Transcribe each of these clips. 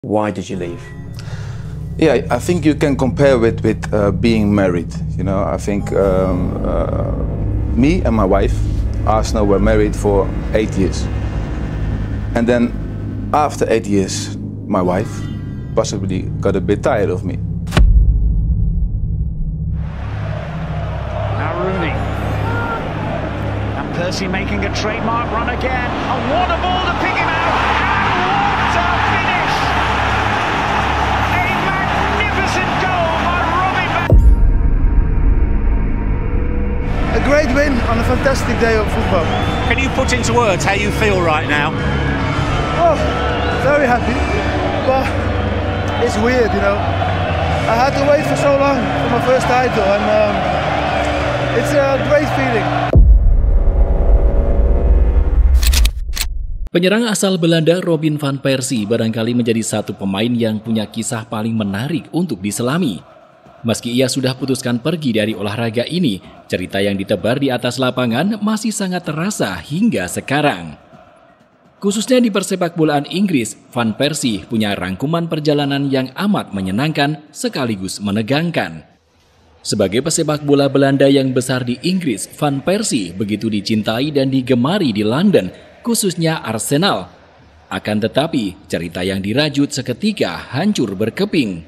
Why did you leave? Yeah, I think you can compare with being married. You know, I think me and my wife, Arsenal, were married for 8 years. And then after 8 years, my wife possibly got a bit tired of me. Now Rooney. And Percy making a trademark run again. And what a ball to pick him out. And what a finish! A magnificent goal by Robin Van. A great win on a fantastic day of football. Can you put into words how you feel right now? Oh, very happy, but it's weird, you know. I had to wait for so long for my first title, and it's a great feeling. Penyerang asal Belanda Robin van Persie barangkali menjadi satu pemain yang punya kisah paling menarik untuk diselami. Meski ia sudah putuskan pergi dari olahraga ini, cerita yang ditebar di atas lapangan masih sangat terasa hingga sekarang. Khususnya di persepakbolaan Inggris, Van Persie punya rangkuman perjalanan yang amat menyenangkan sekaligus menegangkan. Sebagai pesepak bola Belanda yang besar di Inggris, Van Persie begitu dicintai dan digemari di London, khususnya Arsenal. Akan tetapi, cerita yang dirajut seketika hancur berkeping.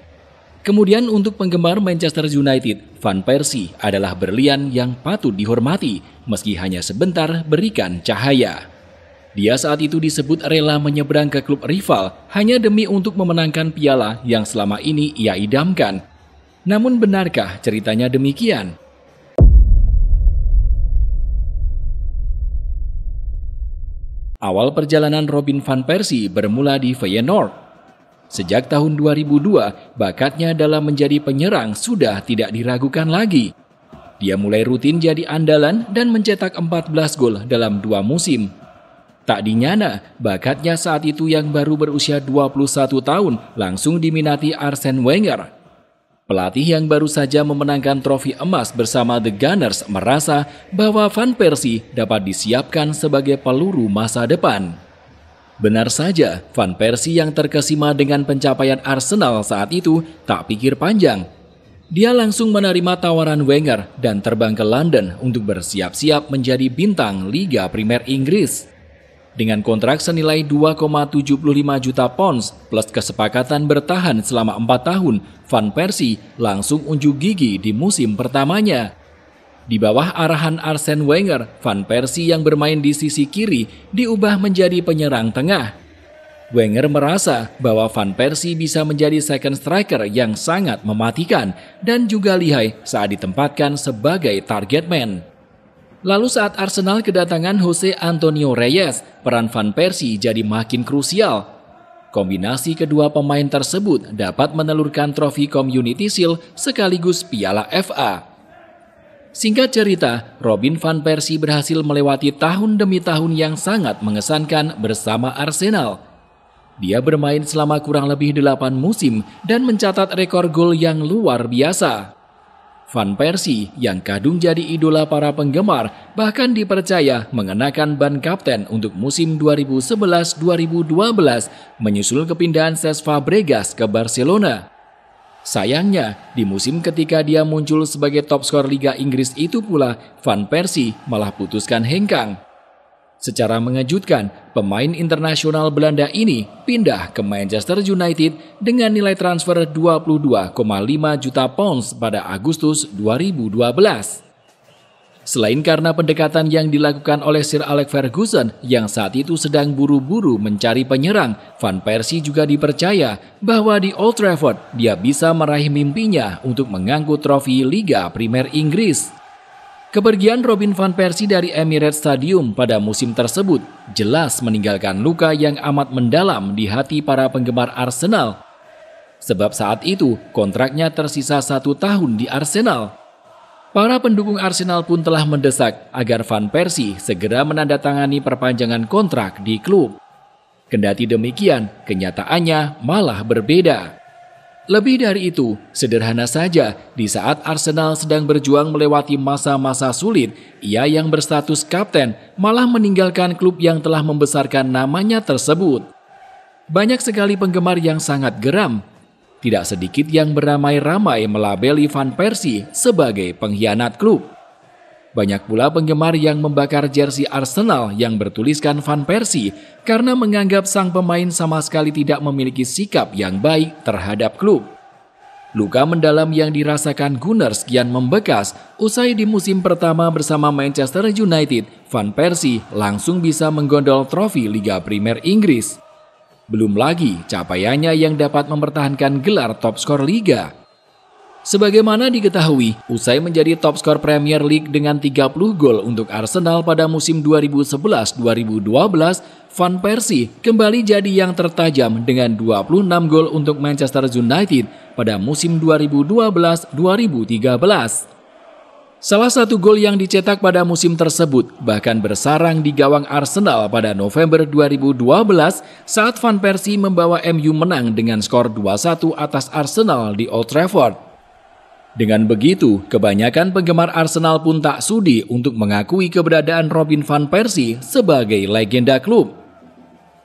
Kemudian untuk penggemar Manchester United, Van Persie adalah berlian yang patut dihormati meski hanya sebentar berikan cahaya. Dia saat itu disebut rela menyeberang ke klub rival hanya demi untuk memenangkan piala yang selama ini ia idamkan. Namun benarkah ceritanya demikian? Awal perjalanan Robin van Persie bermula di Feyenoord. Sejak tahun 2002, bakatnya dalam menjadi penyerang sudah tidak diragukan lagi. Dia mulai rutin jadi andalan dan mencetak 14 gol dalam 2 musim. Tak dinyana, bakatnya saat itu yang baru berusia 21 tahun langsung diminati Arsene Wenger. Pelatih yang baru saja memenangkan trofi emas bersama The Gunners merasa bahwa Van Persie dapat disiapkan sebagai peluru masa depan. Benar saja, Van Persie yang terkesima dengan pencapaian Arsenal saat itu tak pikir panjang. Dia langsung menerima tawaran Wenger dan terbang ke London untuk bersiap-siap menjadi bintang Liga Primer Inggris. Dengan kontrak senilai 2,75 juta pounds plus kesepakatan bertahan selama 4 tahun, Van Persie langsung unjuk gigi di musim pertamanya. Di bawah arahan Arsene Wenger, Van Persie yang bermain di sisi kiri diubah menjadi penyerang tengah. Wenger merasa bahwa Van Persie bisa menjadi second striker yang sangat mematikan dan juga lihai saat ditempatkan sebagai target man. Lalu saat Arsenal kedatangan Jose Antonio Reyes, peran Van Persie jadi makin krusial. Kombinasi kedua pemain tersebut dapat menelurkan trofi Community Shield sekaligus Piala FA. Singkat cerita, Robin van Persie berhasil melewati tahun demi tahun yang sangat mengesankan bersama Arsenal. Dia bermain selama kurang lebih 8 musim dan mencatat rekor gol yang luar biasa. Van Persie yang kadung jadi idola para penggemar bahkan dipercaya mengenakan ban kapten untuk musim 2011-2012 menyusul kepindahan Cesc Fabregas ke Barcelona. Sayangnya, di musim ketika dia muncul sebagai top skor Liga Inggris itu pula, Van Persie malah putuskan hengkang. Secara mengejutkan, pemain internasional Belanda ini pindah ke Manchester United dengan nilai transfer 22,5 juta pounds pada Agustus 2012. Selain karena pendekatan yang dilakukan oleh Sir Alex Ferguson yang saat itu sedang buru-buru mencari penyerang, Van Persie juga dipercaya bahwa di Old Trafford dia bisa meraih mimpinya untuk mengangkut trofi Liga Primer Inggris. Kepergian Robin van Persie dari Emirates Stadium pada musim tersebut jelas meninggalkan luka yang amat mendalam di hati para penggemar Arsenal. Sebab saat itu kontraknya tersisa 1 tahun di Arsenal. Para pendukung Arsenal pun telah mendesak agar Van Persie segera menandatangani perpanjangan kontrak di klub. Kendati demikian, kenyataannya malah berbeda. Lebih dari itu, sederhana saja, di saat Arsenal sedang berjuang melewati masa-masa sulit, ia yang berstatus kapten malah meninggalkan klub yang telah membesarkan namanya tersebut. Banyak sekali penggemar yang sangat geram. Tidak sedikit yang beramai-ramai melabeli Van Persie sebagai pengkhianat klub. Banyak pula penggemar yang membakar jersey Arsenal yang bertuliskan Van Persie karena menganggap sang pemain sama sekali tidak memiliki sikap yang baik terhadap klub. Luka mendalam yang dirasakan Gunners kian membekas usai di musim pertama bersama Manchester United, Van Persie langsung bisa menggondol trofi Liga Premier Inggris. Belum lagi capaiannya yang dapat mempertahankan gelar top skor Liga. Sebagaimana diketahui, usai menjadi top skor Premier League dengan 30 gol untuk Arsenal pada musim 2011-2012, Van Persie kembali jadi yang tertajam dengan 26 gol untuk Manchester United pada musim 2012-2013. Salah satu gol yang dicetak pada musim tersebut bahkan bersarang di gawang Arsenal pada November 2012 saat Van Persie membawa MU menang dengan skor 2-1 atas Arsenal di Old Trafford. Dengan begitu, kebanyakan penggemar Arsenal pun tak sudi untuk mengakui keberadaan Robin van Persie sebagai legenda klub.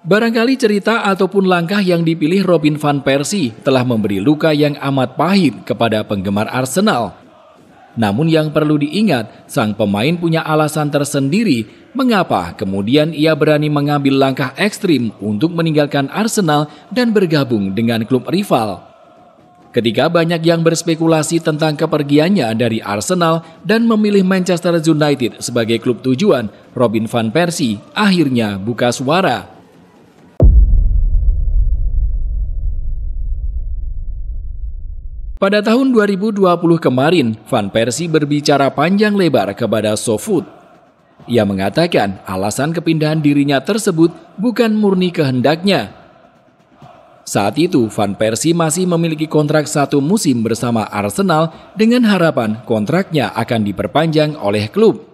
Barangkali cerita ataupun langkah yang dipilih Robin van Persie telah memberi luka yang amat pahit kepada penggemar Arsenal. Namun yang perlu diingat, sang pemain punya alasan tersendiri mengapa kemudian ia berani mengambil langkah ekstrim untuk meninggalkan Arsenal dan bergabung dengan klub rival. Ketika banyak yang berspekulasi tentang kepergiannya dari Arsenal dan memilih Manchester United sebagai klub tujuan, Robin van Persie akhirnya buka suara. Pada tahun 2020 kemarin, Van Persie berbicara panjang lebar kepada SoFoot. Ia mengatakan alasan kepindahan dirinya tersebut bukan murni kehendaknya. Saat itu, Van Persie masih memiliki kontrak 1 musim bersama Arsenal dengan harapan kontraknya akan diperpanjang oleh klub.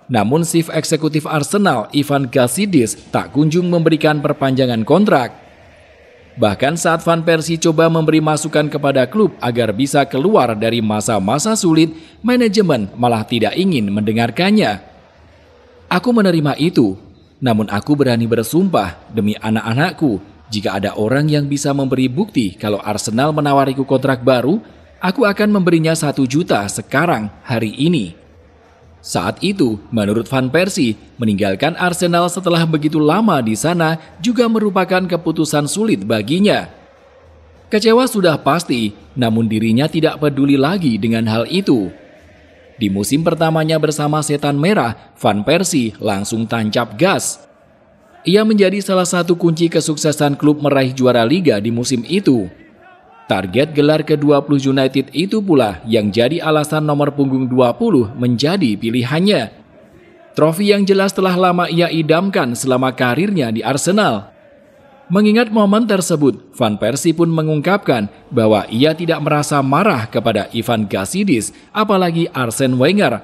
Namun Chief Eksekutif Arsenal, Ivan Gazidis, tak kunjung memberikan perpanjangan kontrak. Bahkan saat Van Persie coba memberi masukan kepada klub agar bisa keluar dari masa-masa sulit, manajemen malah tidak ingin mendengarkannya. Aku menerima itu, namun aku berani bersumpah demi anak-anakku, jika ada orang yang bisa memberi bukti kalau Arsenal menawariku kontrak baru, aku akan memberinya 1 juta sekarang, hari ini. Saat itu, menurut Van Persie, meninggalkan Arsenal setelah begitu lama di sana juga merupakan keputusan sulit baginya. Kecewa sudah pasti, namun dirinya tidak peduli lagi dengan hal itu. Di musim pertamanya bersama Setan Merah, Van Persie langsung tancap gas. Ia menjadi salah satu kunci kesuksesan klub meraih juara Liga di musim itu. Target gelar ke-20 United itu pula yang jadi alasan nomor punggung 20 menjadi pilihannya. Trofi yang jelas telah lama ia idamkan selama karirnya di Arsenal. Mengingat momen tersebut, Van Persie pun mengungkapkan bahwa ia tidak merasa marah kepada Ivan Gazidis, apalagi Arsene Wenger.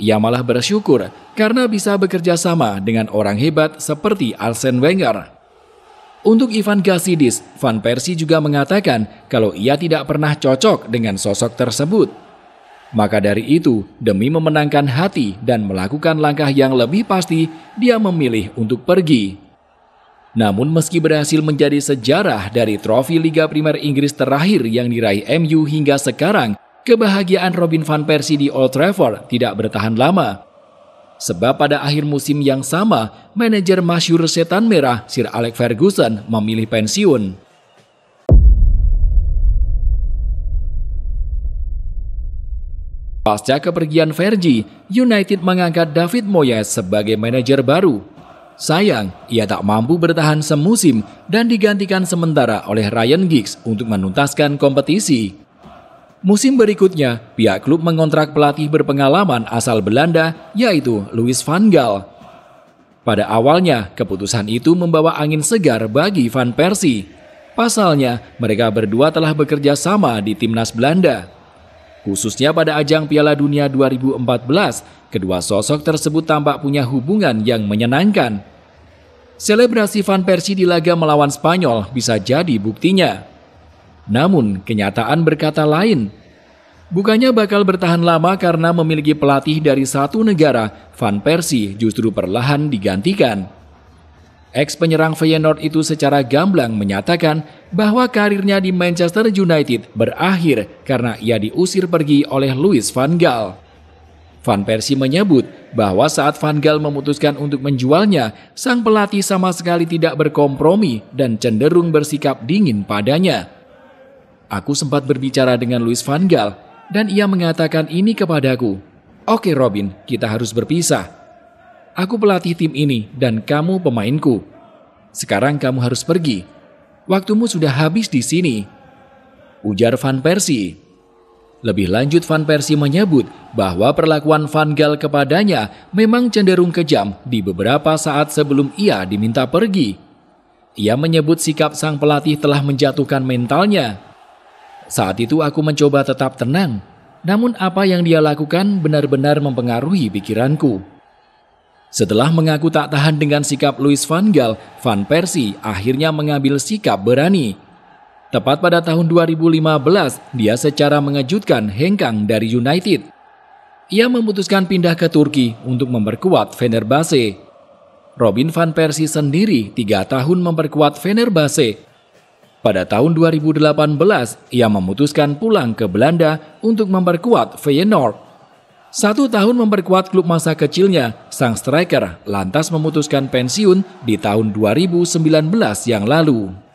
Ia malah bersyukur karena bisa bekerja sama dengan orang hebat seperti Arsene Wenger. Untuk Ivan Gazidis, Van Persie juga mengatakan kalau ia tidak pernah cocok dengan sosok tersebut. Maka dari itu, demi memenangkan hati dan melakukan langkah yang lebih pasti, dia memilih untuk pergi. Namun meski berhasil menjadi sejarah dari trofi Liga Premier Inggris terakhir yang diraih MU hingga sekarang, kebahagiaan Robin van Persie di Old Trafford tidak bertahan lama. Sebab pada akhir musim yang sama, manajer masyhur Setan Merah, Sir Alex Ferguson, memilih pensiun. Pasca kepergian Fergie, United mengangkat David Moyes sebagai manajer baru. Sayang, ia tak mampu bertahan semusim dan digantikan sementara oleh Ryan Giggs untuk menuntaskan kompetisi. Musim berikutnya, pihak klub mengontrak pelatih berpengalaman asal Belanda, yaitu Louis van Gaal. Pada awalnya, keputusan itu membawa angin segar bagi Van Persie. Pasalnya, mereka berdua telah bekerja sama di timnas Belanda. Khususnya pada ajang Piala Dunia 2014, kedua sosok tersebut tampak punya hubungan yang menyenangkan. Selebrasi Van Persie di laga melawan Spanyol bisa jadi buktinya. Namun, kenyataan berkata lain. Bukannya bakal bertahan lama karena memiliki pelatih dari satu negara, Van Persie justru perlahan digantikan. Ex-penyerang Feyenoord itu secara gamblang menyatakan bahwa karirnya di Manchester United berakhir karena ia diusir pergi oleh Louis van Gaal. Van Persie menyebut bahwa saat Van Gaal memutuskan untuk menjualnya, sang pelatih sama sekali tidak berkompromi dan cenderung bersikap dingin padanya. Aku sempat berbicara dengan Louis van Gaal dan ia mengatakan ini kepadaku. Oke Robin, kita harus berpisah. Aku pelatih tim ini dan kamu pemainku. Sekarang kamu harus pergi. Waktumu sudah habis di sini, ujar Van Persie. Lebih lanjut, Van Persie menyebut bahwa perlakuan Van Gaal kepadanya memang cenderung kejam di beberapa saat sebelum ia diminta pergi. Ia menyebut sikap sang pelatih telah menjatuhkan mentalnya. Saat itu aku mencoba tetap tenang, namun apa yang dia lakukan benar-benar mempengaruhi pikiranku. Setelah mengaku tak tahan dengan sikap Louis van Gaal, Van Persie akhirnya mengambil sikap berani. Tepat pada tahun 2015, dia secara mengejutkan hengkang dari United. Ia memutuskan pindah ke Turki untuk memperkuat Fenerbahce. Robin van Persie sendiri 3 tahun memperkuat Fenerbahce. Pada tahun 2018, ia memutuskan pulang ke Belanda untuk memperkuat Feyenoord. 1 tahun memperkuat klub masa kecilnya, sang striker lantas memutuskan pensiun di tahun 2019 yang lalu.